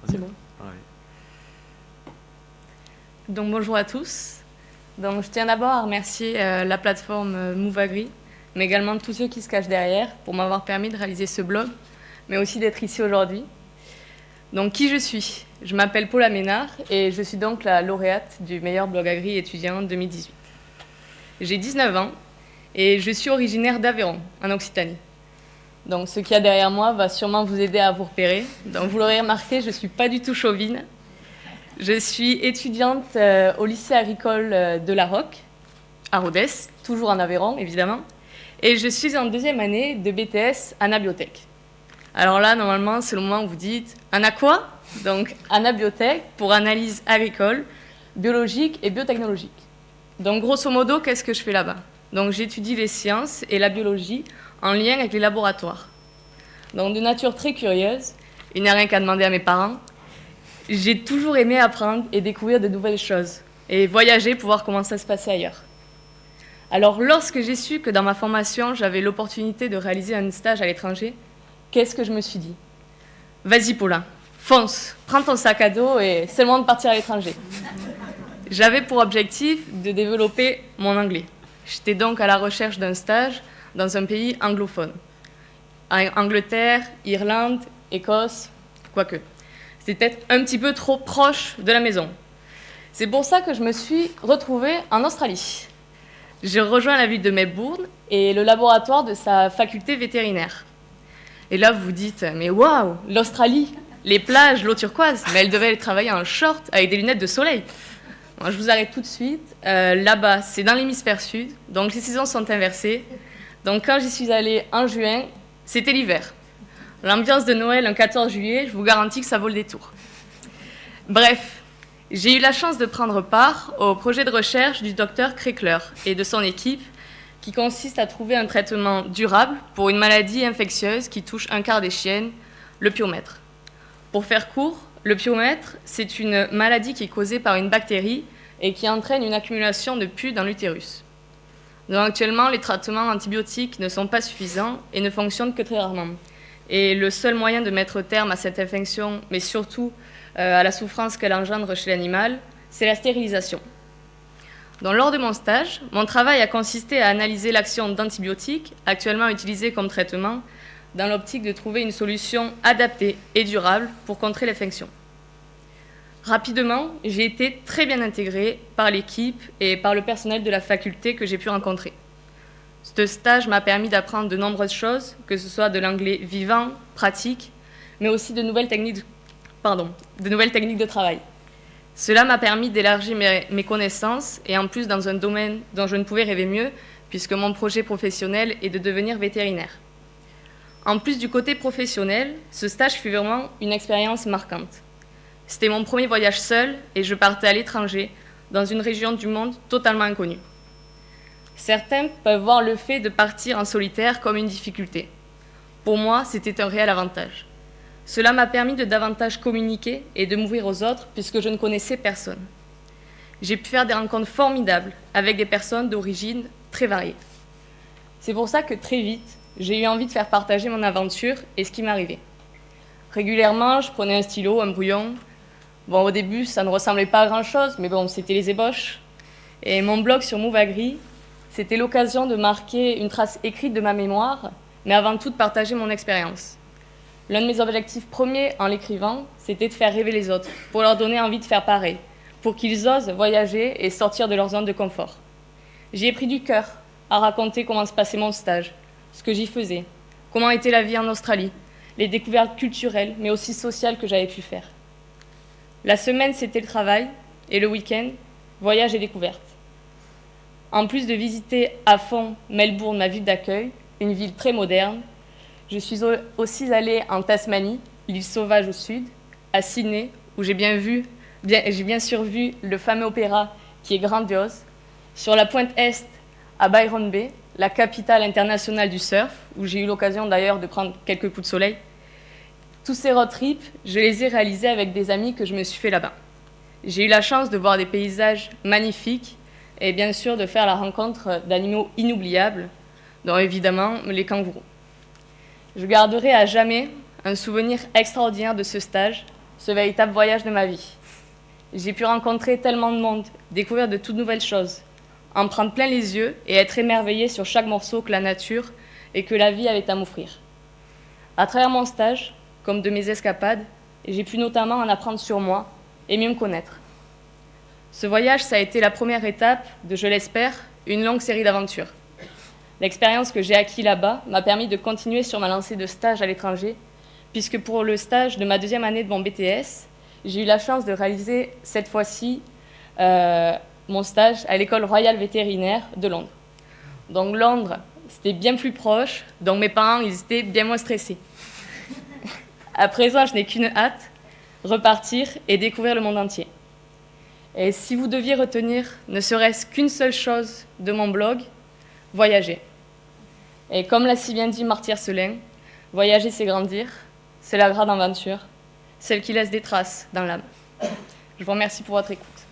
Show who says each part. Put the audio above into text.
Speaker 1: C'est bon.
Speaker 2: Ouais.
Speaker 1: Donc bonjour à tous. Donc, je tiens d'abord à remercier la plateforme Mouvagri, mais également tous ceux qui se cachent derrière pour m'avoir permis de réaliser ce blog, mais aussi d'être ici aujourd'hui. Donc qui je suis? Je m'appelle Paula Ménard et je suis donc la lauréate du meilleur blog agri étudiant 2018. J'ai 19 ans et je suis originaire d'Aveyron, en Occitanie. Donc ce qu'il y a derrière moi va sûrement vous aider à vous repérer. Donc vous l'aurez remarqué, je ne suis pas du tout chauvine. Je suis étudiante au lycée agricole de La Roque, à Rodez, toujours en Aveyron évidemment. Et je suis en deuxième année de BTS Anabiotech. Alors là, normalement, c'est le moment où vous dites « Ana quoi ?» Donc Anabiotech pour analyse agricole, biologique et biotechnologique. Donc grosso modo, qu'est-ce que je fais là-bas? Donc j'étudie les sciences et la biologie en lien avec les laboratoires. Donc de nature très curieuse, il n'y a rien qu'à demander à mes parents. J'ai toujours aimé apprendre et découvrir de nouvelles choses, et voyager pour voir comment ça se passait ailleurs. Alors lorsque j'ai su que dans ma formation, j'avais l'opportunité de réaliser un stage à l'étranger, qu'est-ce que je me suis dit? Vas-y Paula, fonce, prends ton sac à dos et c'est le moment de partir à l'étranger. J'avais pour objectif de développer mon anglais. J'étais donc à la recherche d'un stage dans un pays anglophone. Angleterre, Irlande, Écosse, quoique. C'était peut-être un petit peu trop proche de la maison. C'est pour ça que je me suis retrouvée en Australie. J'ai rejoint la ville de Melbourne et le laboratoire de sa faculté vétérinaire. Et là, vous vous dites, mais waouh, l'Australie, les plages, l'eau turquoise, mais elle devait aller travailler en short avec des lunettes de soleil. Bon, je vous arrête tout de suite. Là-bas, c'est dans l'hémisphère sud, donc les saisons sont inversées. Donc quand j'y suis allée en juin, c'était l'hiver. L'ambiance de Noël un 14 juillet, je vous garantis que ça vaut le détour. Bref, j'ai eu la chance de prendre part au projet de recherche du docteur Kreckler et de son équipe qui consiste à trouver un traitement durable pour une maladie infectieuse qui touche un quart des chiennes, le pyomètre. Pour faire court, le pyomètre, c'est une maladie qui est causée par une bactérie et qui entraîne une accumulation de pus dans l'utérus. Donc actuellement, les traitements antibiotiques ne sont pas suffisants et ne fonctionnent que très rarement. Et le seul moyen de mettre terme à cette infection, mais surtout à la souffrance qu'elle engendre chez l'animal, c'est la stérilisation. Donc, lors de mon stage, mon travail a consisté à analyser l'action d'antibiotiques actuellement utilisés comme traitement dans l'optique de trouver une solution adaptée et durable pour contrer l'infection. Rapidement, j'ai été très bien intégrée par l'équipe et par le personnel de la faculté que j'ai pu rencontrer. Ce stage m'a permis d'apprendre de nombreuses choses, que ce soit de l'anglais vivant, pratique, mais aussi de nouvelles techniques de travail. Cela m'a permis d'élargir mes connaissances, et en plus dans un domaine dont je ne pouvais rêver mieux, puisque mon projet professionnel est de devenir vétérinaire. En plus du côté professionnel, ce stage fut vraiment une expérience marquante. C'était mon premier voyage seul, et je partais à l'étranger, dans une région du monde totalement inconnue. Certains peuvent voir le fait de partir en solitaire comme une difficulté. Pour moi, c'était un réel avantage. Cela m'a permis de davantage communiquer et de m'ouvrir aux autres puisque je ne connaissais personne. J'ai pu faire des rencontres formidables avec des personnes d'origine très variées. C'est pour ça que très vite, j'ai eu envie de faire partager mon aventure et ce qui m'arrivait. Régulièrement, je prenais un stylo, un brouillon. Bon, au début, ça ne ressemblait pas à grand-chose, mais bon, c'était les ébauches. Et mon blog sur Mouvagri, c'était l'occasion de marquer une trace écrite de ma mémoire, mais avant tout de partager mon expérience. L'un de mes objectifs premiers en l'écrivant, c'était de faire rêver les autres, pour leur donner envie de faire pareil, pour qu'ils osent voyager et sortir de leur zone de confort. J'y ai pris du cœur à raconter comment se passait mon stage, ce que j'y faisais, comment était la vie en Australie, les découvertes culturelles, mais aussi sociales que j'avais pu faire. La semaine, c'était le travail, et le week-end, voyage et découverte. En plus de visiter à fond Melbourne, ma ville d'accueil, une ville très moderne, je suis aussi allée en Tasmanie, l'île sauvage au sud, à Sydney, où j'ai bien sûr vu le fameux opéra qui est grandiose, sur la pointe est, à Byron Bay, la capitale internationale du surf, où j'ai eu l'occasion d'ailleurs de prendre quelques coups de soleil. Tous ces road trips, je les ai réalisés avec des amis que je me suis fait là-bas. J'ai eu la chance de voir des paysages magnifiques et bien sûr de faire la rencontre d'animaux inoubliables, dont évidemment les kangourous. Je garderai à jamais un souvenir extraordinaire de ce stage, ce véritable voyage de ma vie. J'ai pu rencontrer tellement de monde, découvrir de toutes nouvelles choses, en prendre plein les yeux et être émerveillée sur chaque morceau que la nature et que la vie avait à m'offrir. À travers mon stage, comme de mes escapades, j'ai pu notamment en apprendre sur moi et mieux me connaître. Ce voyage, ça a été la première étape de, je l'espère, une longue série d'aventures. L'expérience que j'ai acquise là-bas m'a permis de continuer sur ma lancée de stage à l'étranger, puisque pour le stage de ma deuxième année de mon BTS, j'ai eu la chance de réaliser cette fois-ci mon stage à l'école royale vétérinaire de Londres. Donc Londres, c'était bien plus proche, donc mes parents, ils étaient bien moins stressés. À présent, je n'ai qu'une hâte, repartir et découvrir le monde entier. Et si vous deviez retenir ne serait-ce qu'une seule chose de mon blog, voyager. Et comme l'a si bien dit Marty Hercelin, voyager c'est grandir, c'est la grande aventure, celle qui laisse des traces dans l'âme. Je vous remercie pour votre écoute.